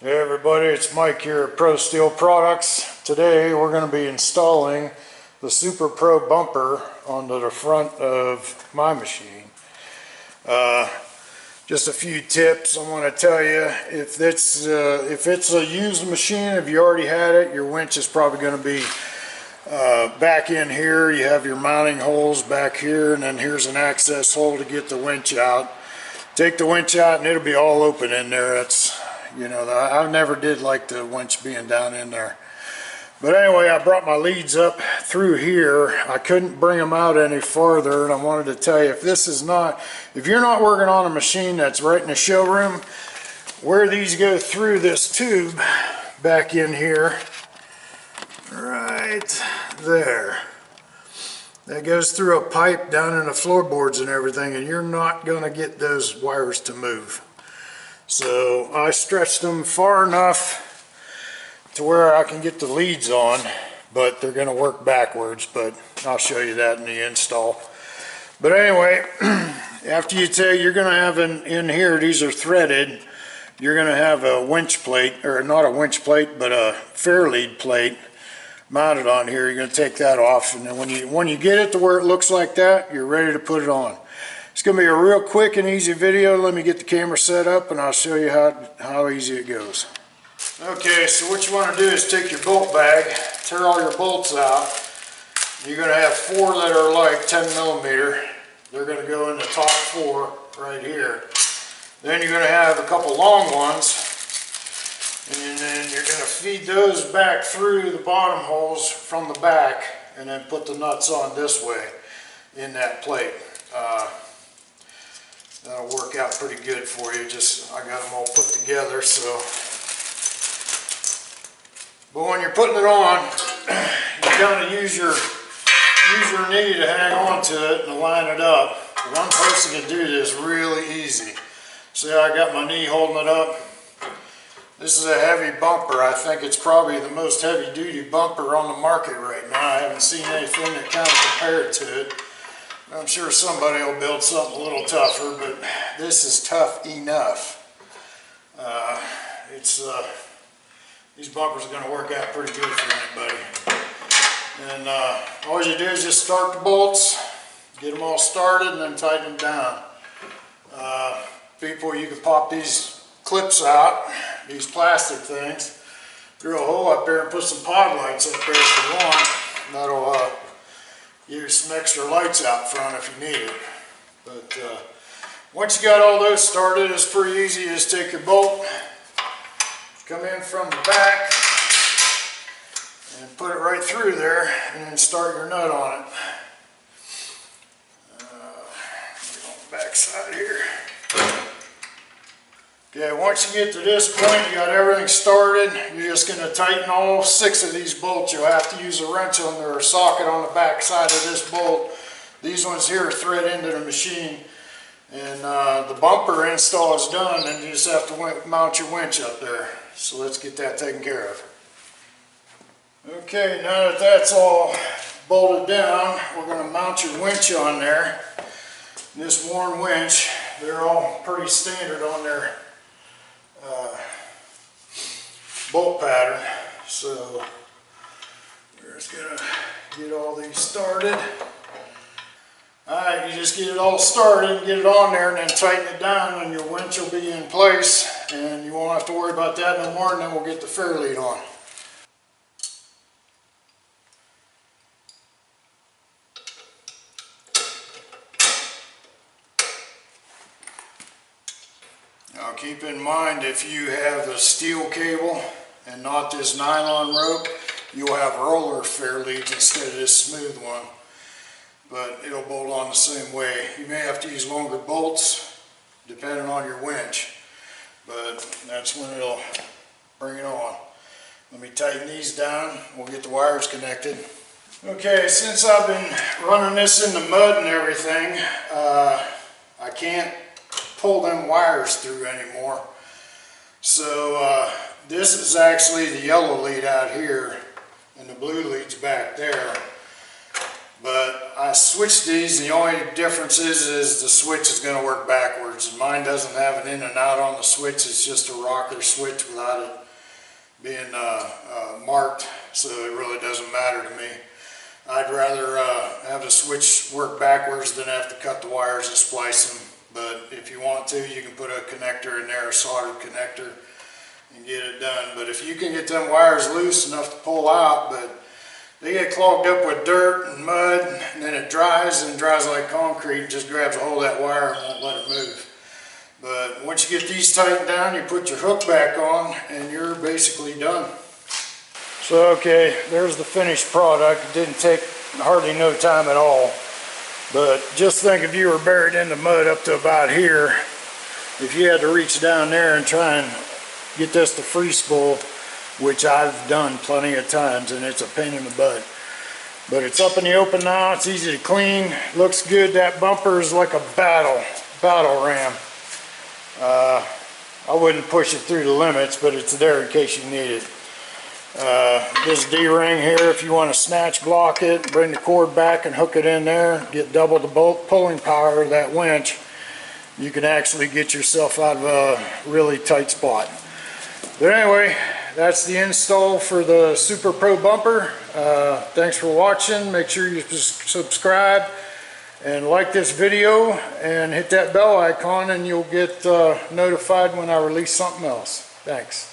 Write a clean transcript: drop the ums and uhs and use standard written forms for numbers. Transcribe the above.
Hey everybody, it's Mike here at Pro Steel Products. Today we're going to be installing the Super Pro bumper onto the front of my machine. Just a few tips I want to tell you. If it's a used machine, if you already had it, your winch is probably going to be back in here. You have your mounting holes back here, and then here's an access hole to get the winch out. Take the winch out and it'll be all open in there. I never did like the winch being down in there. But anyway, I brought my leads up through here. I couldn't bring them out any farther, and I wanted to tell you, if you're not working on a machine that's right in the showroom, where these go through this tube back in here, right there. That goes through a pipe down in the floorboards and everything, and you're not going to get those wires to move. So I stretched them far enough to where I can get the leads on, but they're going to work backwards, but I'll show you that in the install. But anyway, after you're going to have in here, these are threaded, you're going to have a winch plate, or not a winch plate, but a fair lead plate mounted on here. You're going to take that off, and then when you get it to where it looks like that, you're ready to put it on. It's going to be a real quick and easy video. Let me get the camera set up and I'll show you how easy it goes. Okay, so what you want to do is take your bolt bag, tear all your bolts out. You're going to have 4 that are like 10 millimeter. They're going to go in the top 4 right here. Then you're going to have a couple long ones, and then you're going to feed those back through the bottom holes from the back, and then put the nuts on this way in that plate. That'll work out pretty good for you. I got them all put together. But when you're putting it on, you kind of use your knee to hang on to it and line it up. One person can do this really easy. See how I got my knee holding it up? This is a heavy bumper. I think it's probably the most heavy-duty bumper on the market right now. I haven't seen anything that kind of compared to it. I'm sure somebody will build something a little tougher, but this is tough enough. These bumpers are going to work out pretty good for anybody. And all you do is just start the bolts, get them all started, and then tighten them down. You can pop these clips out, these plastic things, drill a hole up there and put some pod lights up there if you want. That'll use some extra lights out front if you need it. But once you got all those started, it's pretty easy. You just take your bolt, come in from the back, and put it right through there, and then start your nut on it. Get on the back side here. Okay, once you get to this point, you got everything started. You're just going to tighten all 6 of these bolts. You'll have to use a wrench on there or socket on the back side of this bolt. These ones here thread into the machine. And the bumper install is done, and you just have to mount your winch up there. So let's get that taken care of. Okay, now that that's all bolted down, we're going to mount your winch on there. This Warn winch, they're all pretty standard on their bolt pattern. So we're just going to get all these started. Alright, you just get it all started and get it on there, and then tighten it down, and your winch will be in place, and you won't have to worry about that no more, and then we'll get the fair lead on. Now keep in mind, if you have a steel cable and not this nylon rope, you'll have roller fair leads instead of this smooth one. But it'll bolt on the same way. You may have to use longer bolts depending on your winch, but that's when it'll bring it on. Let me tighten these down. We'll get the wires connected. Okay, since I've been running this in the mud and everything, I can't pull them wires through anymore. So this is actually the yellow lead out here, and the blue lead's back there. But I switched these. The only difference is the switch is going to work backwards. Mine doesn't have an in and out on the switch. It's just a rocker switch without it being marked, so it really doesn't matter to me. I'd rather have the switch work backwards than have to cut the wires and splice them. But if you want to, you can put a connector in there, a soldered connector, and get it done. But if you can get them wires loose enough to pull out, but they get clogged up with dirt and mud, and then it dries like concrete, and just grabs a hold of that wire and won't let it move. But once you get these tightened down, you put your hook back on, and you're basically done. So okay, there's the finished product. It didn't take hardly no time at all. But just think if you were buried in the mud up to about here, if you had to reach down there and try and get this to free spool, which I've done plenty of times, and it's a pain in the butt. But it's up in the open now, it's easy to clean, looks good. That bumper is like a battle ram. I wouldn't push it through the limits, but it's there in case you need it. This D-ring here, if you want to snatch block it, bring the cord back and hook it in there, get double the bolt pulling power of that winch, you can actually get yourself out of a really tight spot. But anyway, that's the install for the Super Pro bumper. Thanks for watching. Make sure you subscribe and like this video and hit that bell icon, and you'll get notified when I release something else. Thanks.